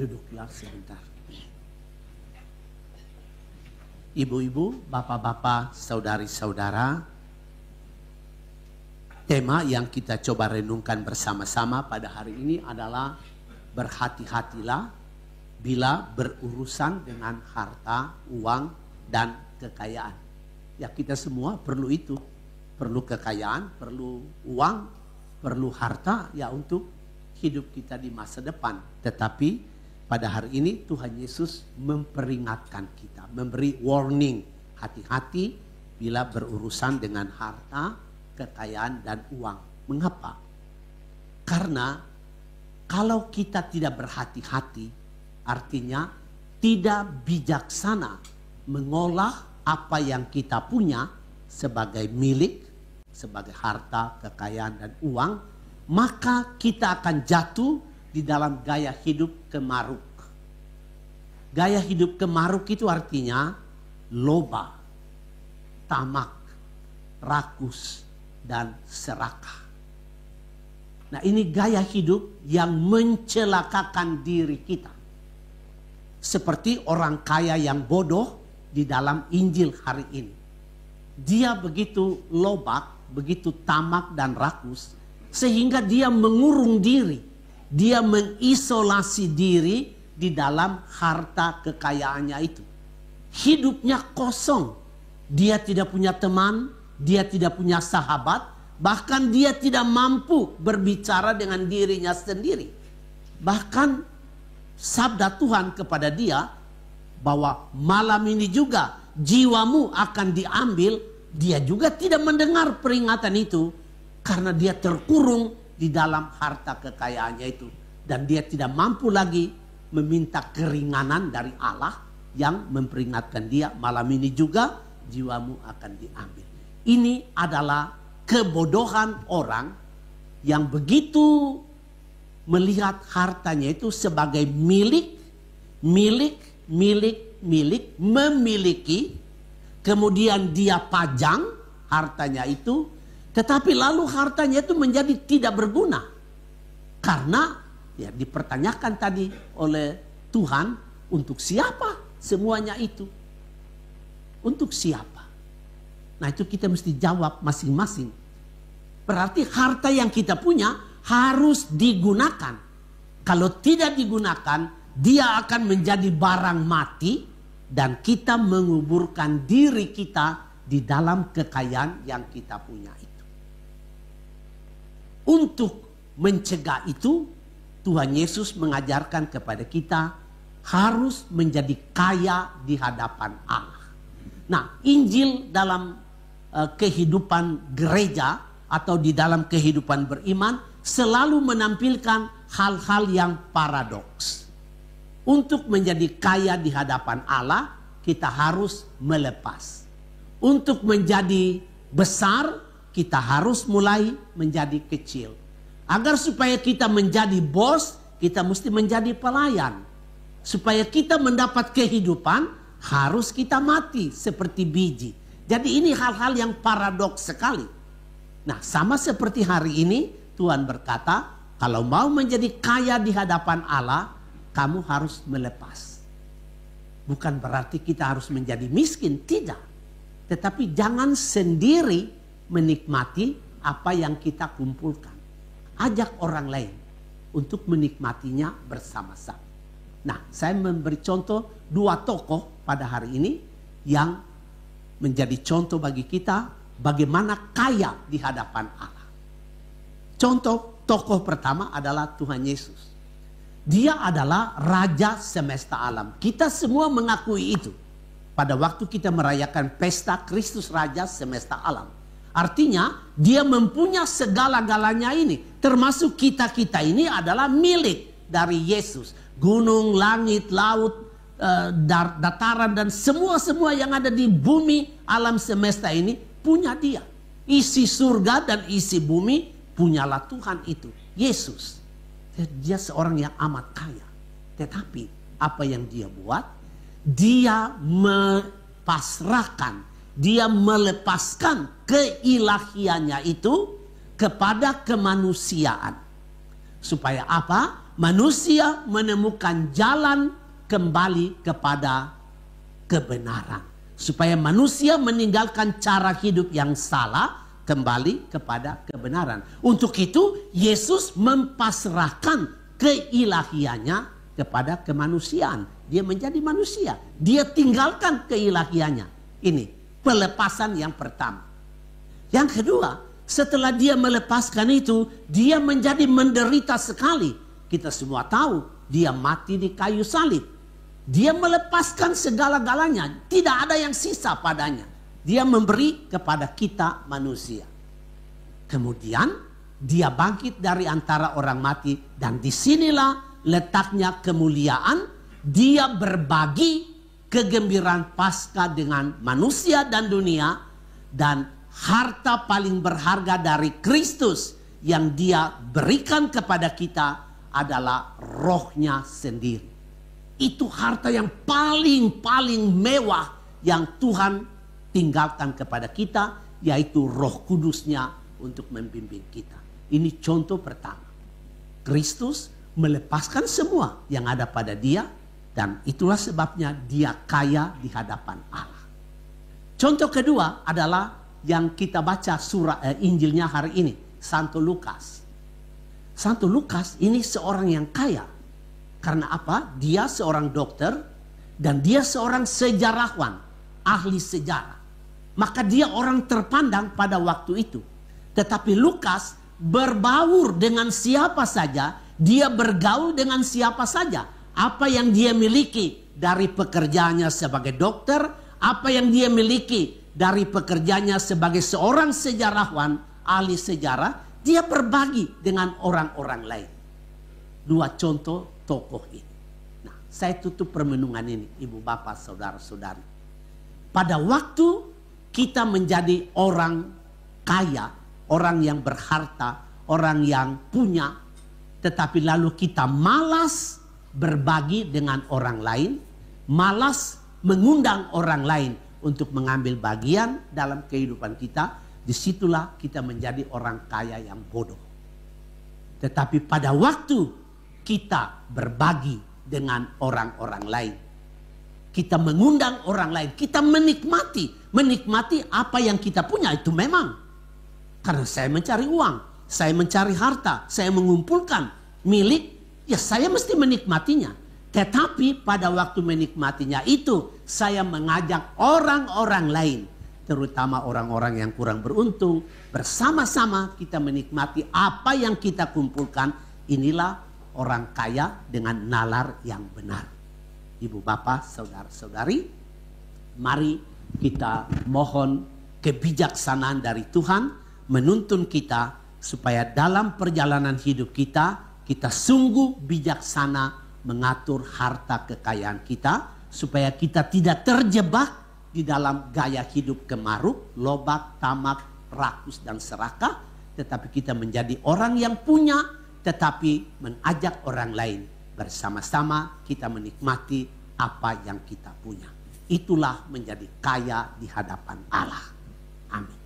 Duduklah sebentar. Ibu-ibu, bapak-bapak, saudari-saudara, tema yang kita coba renungkan bersama-sama pada hari ini adalah berhati-hatilah bila berurusan dengan harta, uang, dan kekayaan. Ya, kita semua perlu itu. Perlu kekayaan, perlu uang, perlu harta ya untuk hidup kita di masa depan. Tetapi pada hari ini Tuhan Yesus memperingatkan kita, memberi warning, hati-hati bila berurusan dengan harta, kekayaan, dan uang. Mengapa? Karena kalau kita tidak berhati-hati, artinya tidak bijaksana mengolah apa yang kita punya sebagai milik, sebagai harta, kekayaan, dan uang, maka kita akan jatuh di dalam gaya hidup kemaruk. Gaya hidup kemaruk itu artinya loba, tamak, rakus, dan serakah. Nah, ini gaya hidup yang mencelakakan diri kita. Seperti orang kaya yang bodoh di dalam Injil hari ini. Dia begitu lobak, begitu tamak dan rakus, sehingga dia mengurung diri. Dia mengisolasi diri di dalam harta kekayaannya itu. Hidupnya kosong. Dia tidak punya teman, dia tidak punya sahabat, bahkan dia tidak mampu berbicara dengan dirinya sendiri. Bahkan sabda Tuhan kepada dia bahwa malam ini juga jiwamu akan diambil, dia juga tidak mendengar peringatan itu karena dia terkurung di dalam harta kekayaannya itu. Dan dia tidak mampu lagi meminta keringanan dari Allah yang memperingatkan dia, malam ini juga jiwamu akan diambil. Ini adalah kebodohan orang yang begitu melihat hartanya itu sebagai milik, memiliki, kemudian dia pajang hartanya itu, tetapi lalu hartanya itu menjadi tidak berguna. Karena ya dipertanyakan tadi oleh Tuhan, untuk siapa semuanya itu? Untuk siapa? Nah, itu kita mesti jawab masing-masing. Berarti harta yang kita punya harus digunakan. Kalau tidak digunakan, dia akan menjadi barang mati dan kita menguburkan diri kita di dalam kekayaan yang kita punya itu. Untuk mencegah itu, Tuhan Yesus mengajarkan kepada kita harus menjadi kaya di hadapan Allah. Nah, Injil dalam kehidupan gereja atau di dalam kehidupan beriman selalu menampilkan hal-hal yang paradoks. Untuk menjadi kaya di hadapan Allah, kita harus melepas. Untuk menjadi besar, kita harus mulai menjadi kecil. Agar supaya kita menjadi bos, kita mesti menjadi pelayan. Supaya kita mendapat kehidupan, harus kita mati seperti biji. Jadi ini hal-hal yang paradoks sekali. Nah, sama seperti hari ini, Tuhan berkata, kalau mau menjadi kaya di hadapan Allah, kamu harus melepas. Bukan berarti kita harus menjadi miskin, tidak. Tetapi jangan sendiri menikmati apa yang kita kumpulkan. Ajak orang lain untuk menikmatinya bersama-sama. Nah, saya memberi contoh 2 tokoh pada hari ini yang menjadi contoh bagi kita bagaimana kaya di hadapan Allah. Contoh tokoh pertama adalah Tuhan Yesus. Dia adalah Raja semesta alam. Kita semua mengakui itu pada waktu kita merayakan pesta Kristus Raja semesta alam. Artinya dia mempunyai segala-galanya ini. Termasuk kita-kita ini adalah milik dari Yesus. Gunung, langit, laut, dataran dan semua-semua yang ada di bumi alam semesta ini punya dia. Isi surga dan isi bumi punyalah Tuhan itu, Yesus. Dia seorang yang amat kaya. Tetapi apa yang dia buat? Dia mempasrahkan, dia melepaskan keilahiannya itu kepada kemanusiaan. Supaya apa? manusia menemukan jalan kembali kepada kebenaran. Supaya manusia meninggalkan cara hidup yang salah, kembali kepada kebenaran. Untuk itu Yesus mempasrahkan keilahiannya kepada kemanusiaan. Dia menjadi manusia. Dia tinggalkan keilahiannya. Ini pelepasan yang pertama. Yang kedua, setelah dia melepaskan itu, dia menjadi menderita sekali. Kita semua tahu, dia mati di kayu salib. Dia melepaskan segala-galanya. Tidak ada yang sisa padanya. Dia memberi kepada kita manusia. Kemudian dia bangkit dari antara orang mati. Dan disinilah letaknya kemuliaan. Dia berbagi kegembiraan Paskah dengan manusia dan dunia. Dan harta paling berharga dari Kristus yang dia berikan kepada kita adalah rohnya sendiri. Itu harta yang paling mewah yang Tuhan tinggalkan kepada kita, yaitu Roh Kudusnya untuk membimbing kita. Ini contoh pertama. Kristus melepaskan semua yang ada pada dia, dan itulah sebabnya dia kaya di hadapan Allah. Contoh kedua adalah yang kita baca Injilnya hari ini, Santo Lukas. Santo Lukas ini seorang yang kaya. Karena apa? Dia seorang dokter dan dia seorang sejarawan, ahli sejarah. Maka dia orang terpandang pada waktu itu. Tetapi Lukas berbaur dengan siapa saja, dia bergaul dengan siapa saja. Apa yang dia miliki dari pekerjaannya sebagai dokter, apa yang dia miliki dari pekerjaannya sebagai seorang sejarawan, ahli sejarah, dia berbagi dengan orang-orang lain. Dua contoh tokoh ini. Nah, saya tutup permenungan ini, ibu bapak, saudara-saudari. Pada waktu kita menjadi orang kaya, orang yang berharta, orang yang punya, tetapi lalu kita malas berbagi dengan orang lain, malas mengundang orang lain untuk mengambil bagian dalam kehidupan kita, disitulah kita menjadi orang kaya yang bodoh. Tetapi pada waktu kita berbagi dengan orang-orang lain, kita mengundang orang lain, kita menikmati apa yang kita punya. Itu memang karena saya mencari uang, saya mencari harta, saya mengumpulkan milik, ya saya mesti menikmatinya. Tetapi pada waktu menikmatinya itu, saya mengajak orang-orang lain, terutama orang-orang yang kurang beruntung, bersama-sama kita menikmati apa yang kita kumpulkan. Inilah orang kaya dengan nalar yang benar. Ibu bapak, saudara-saudari, mari kita mohon kebijaksanaan dari Tuhan menuntun kita supaya dalam perjalanan hidup kita sungguh bijaksana mengatur harta kekayaan kita, supaya kita tidak terjebak di dalam gaya hidup kemaruk, lobak, tamak, rakus dan serakah, tetapi kita menjadi orang yang punya, tetapi mengajak orang lain bersama-sama kita menikmati apa yang kita punya. Itulah menjadi kaya di hadapan Allah. Amin.